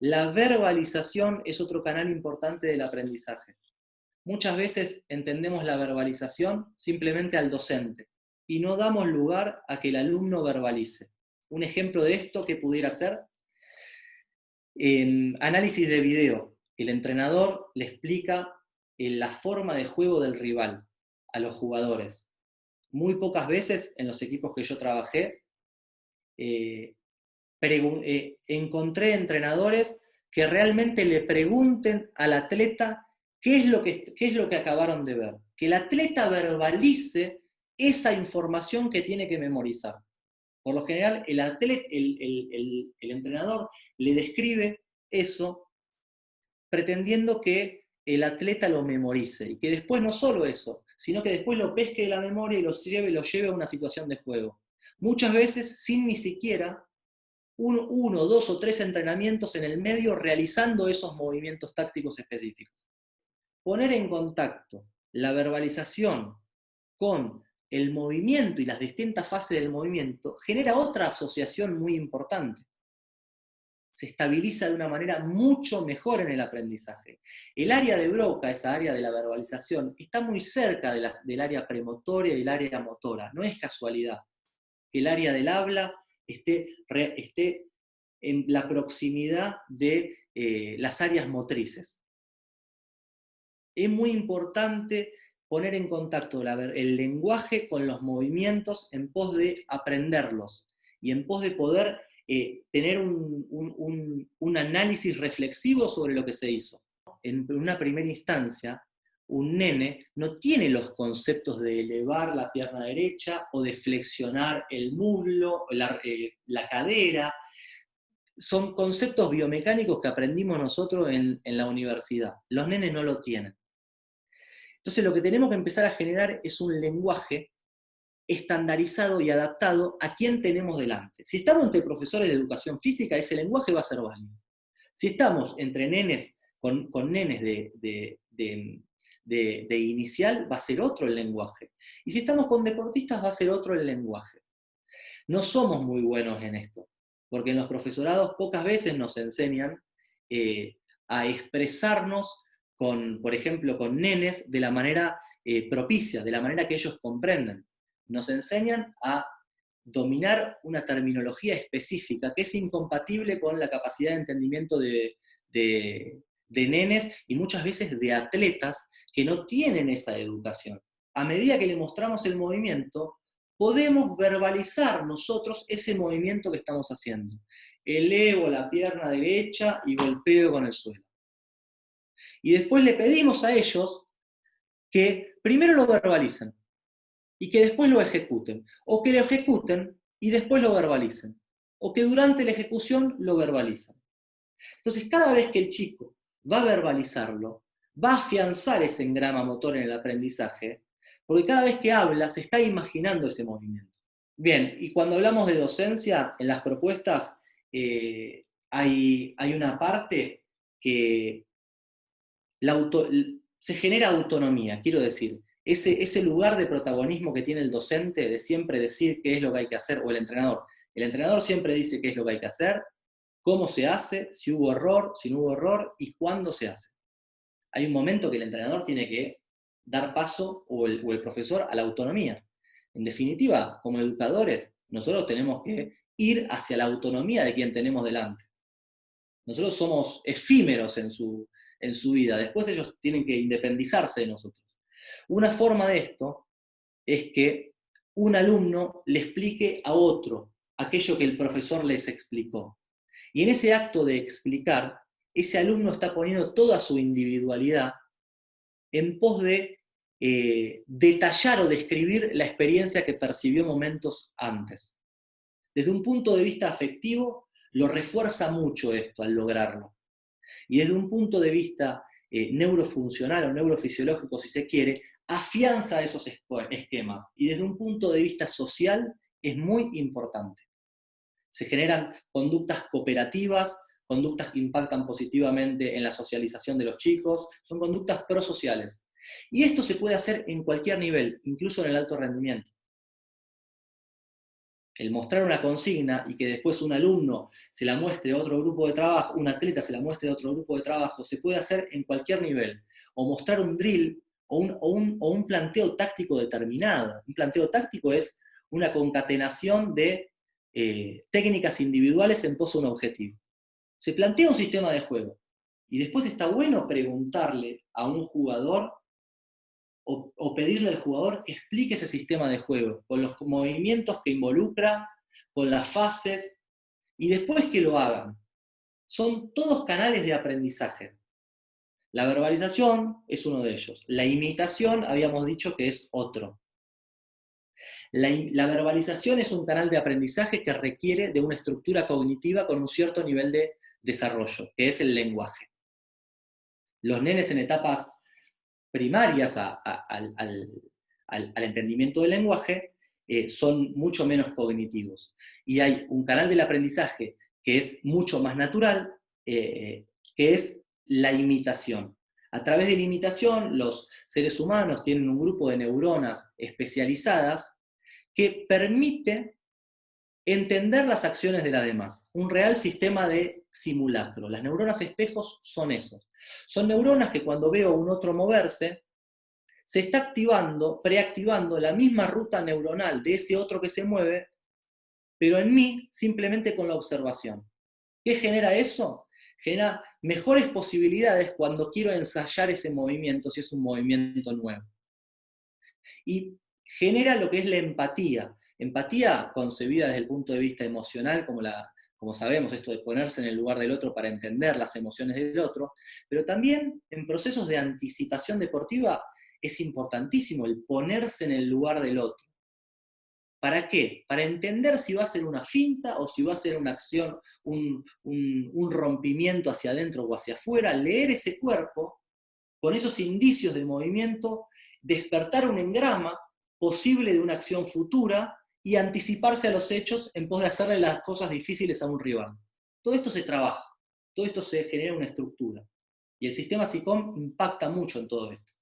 La verbalización es otro canal importante del aprendizaje. Muchas veces entendemos la verbalización simplemente al docente y no damos lugar a que el alumno verbalice. Un ejemplo de esto que pudiera ser en análisis de video. El entrenador le explica la forma de juego del rival a los jugadores. Muy pocas veces en los equipos que yo trabajé encontré entrenadores que realmente le pregunten al atleta qué es lo que acabaron de ver. Que el atleta verbalice esa información que tiene que memorizar. Por lo general, el entrenador le describe eso pretendiendo que el atleta lo memorice, y que después no solo eso, sino que después lo pesque de la memoria y lo lleve a una situación de juego. Muchas veces sin ni siquiera uno, dos o tres entrenamientos en el medio realizando esos movimientos tácticos específicos. Poner en contacto la verbalización con el movimiento y las distintas fases del movimiento genera otra asociación muy importante. Se estabiliza de una manera mucho mejor en el aprendizaje. El área de Broca, esa área de la verbalización, está muy cerca del área premotora y del área motora. No es casualidad que el área del habla esté en la proximidad de las áreas motrices. Es muy importante poner en contacto el lenguaje con los movimientos en pos de aprenderlos y en pos de poder tener un análisis reflexivo sobre lo que se hizo. En una primera instancia, un nene no tiene los conceptos de elevar la pierna derecha o de flexionar el muslo, la cadera. Son conceptos biomecánicos que aprendimos nosotros en la universidad. Los nenes no lo tienen. Entonces lo que tenemos que empezar a generar es un lenguaje estandarizado y adaptado a quien tenemos delante. Si estamos entre profesores de educación física, ese lenguaje va a ser válido. Si estamos entre nenes con nenes de inicial, va a ser otro el lenguaje. Y si estamos con deportistas, va a ser otro el lenguaje. No somos muy buenos en esto, porque en los profesorados pocas veces nos enseñan a expresarnos por ejemplo, con nenes de la manera propicia, de la manera que ellos comprenden. Nos enseñan a dominar una terminología específica que es incompatible con la capacidad de entendimiento de nenes y muchas veces de atletas que no tienen esa educación. A medida que le mostramos el movimiento, podemos verbalizar nosotros ese movimiento que estamos haciendo. Elevo la pierna derecha y golpeo con el suelo. Y después le pedimos a ellos que primero lo verbalicen y que después lo ejecuten, o que lo ejecuten y después lo verbalicen, o que durante la ejecución lo verbalicen. Entonces, cada vez que el chico va a verbalizarlo, va a afianzar ese engrama motor en el aprendizaje, porque cada vez que habla se está imaginando ese movimiento. Bien, y cuando hablamos de docencia, en las propuestas hay una parte que se genera autonomía, quiero decir, ese lugar de protagonismo que tiene el docente de siempre decir qué es lo que hay que hacer, o el entrenador. El entrenador siempre dice qué es lo que hay que hacer, cómo se hace, si hubo error, si no hubo error, y cuándo se hace. Hay un momento que el entrenador tiene que dar paso, o el profesor, a la autonomía. En definitiva, como educadores, nosotros tenemos que ir hacia la autonomía de quien tenemos delante. Nosotros somos efímeros en su vida, después ellos tienen que independizarse de nosotros. Una forma de esto es que un alumno le explique a otro aquello que el profesor les explicó. Y en ese acto de explicar, ese alumno está poniendo toda su individualidad en pos de detallar o describir la experiencia que percibió momentos antes. Desde un punto de vista afectivo, lo refuerza mucho esto al lograrlo. Y desde un punto de vista neurofuncional o neurofisiológico, si se quiere, afianza esos esquemas. Y desde un punto de vista social, es muy importante. Se generan conductas cooperativas, conductas que impactan positivamente en la socialización de los chicos, son conductas prosociales. Y esto se puede hacer en cualquier nivel, incluso en el alto rendimiento. El mostrar una consigna y que después un alumno se la muestre a otro grupo de trabajo, un atleta se la muestre a otro grupo de trabajo, se puede hacer en cualquier nivel. O mostrar un drill o un planteo táctico determinado. Un planteo táctico es una concatenación de técnicas individuales en pos de un objetivo. Se plantea un sistema de juego y después está bueno preguntarle a un jugador o pedirle al jugador que explique ese sistema de juego, con los movimientos que involucra, con las fases, y después que lo hagan. Son todos canales de aprendizaje. La verbalización es uno de ellos. La imitación habíamos dicho que es otro. La verbalización es un canal de aprendizaje que requiere de una estructura cognitiva con un cierto nivel de desarrollo, que es el lenguaje. Los nenes en etapas primarias al entendimiento del lenguaje son mucho menos cognitivos. Y hay un canal del aprendizaje que es mucho más natural, que es la imitación. A través de la imitación, los seres humanos tienen un grupo de neuronas especializadas que permite entender las acciones de las demás. Un real sistema de simulacro. Las neuronas espejos son esos. Son neuronas que cuando veo a un otro moverse, se está activando, preactivando la misma ruta neuronal de ese otro que se mueve, pero en mí simplemente con la observación. ¿Qué genera eso? Genera mejores posibilidades cuando quiero ensayar ese movimiento, si es un movimiento nuevo. Y genera lo que es la empatía. Empatía concebida desde el punto de vista emocional, como sabemos, esto de ponerse en el lugar del otro para entender las emociones del otro, pero también en procesos de anticipación deportiva es importantísimo el ponerse en el lugar del otro. ¿Para qué? Para entender si va a ser una finta o si va a ser una acción, un rompimiento hacia adentro o hacia afuera, leer ese cuerpo con esos indicios de movimiento, despertar un engrama posible de una acción futura y anticiparse a los hechos en pos de hacerle las cosas difíciles a un rival. Todo esto se trabaja, todo esto se genera una estructura. Y el sistema SICOM impacta mucho en todo esto.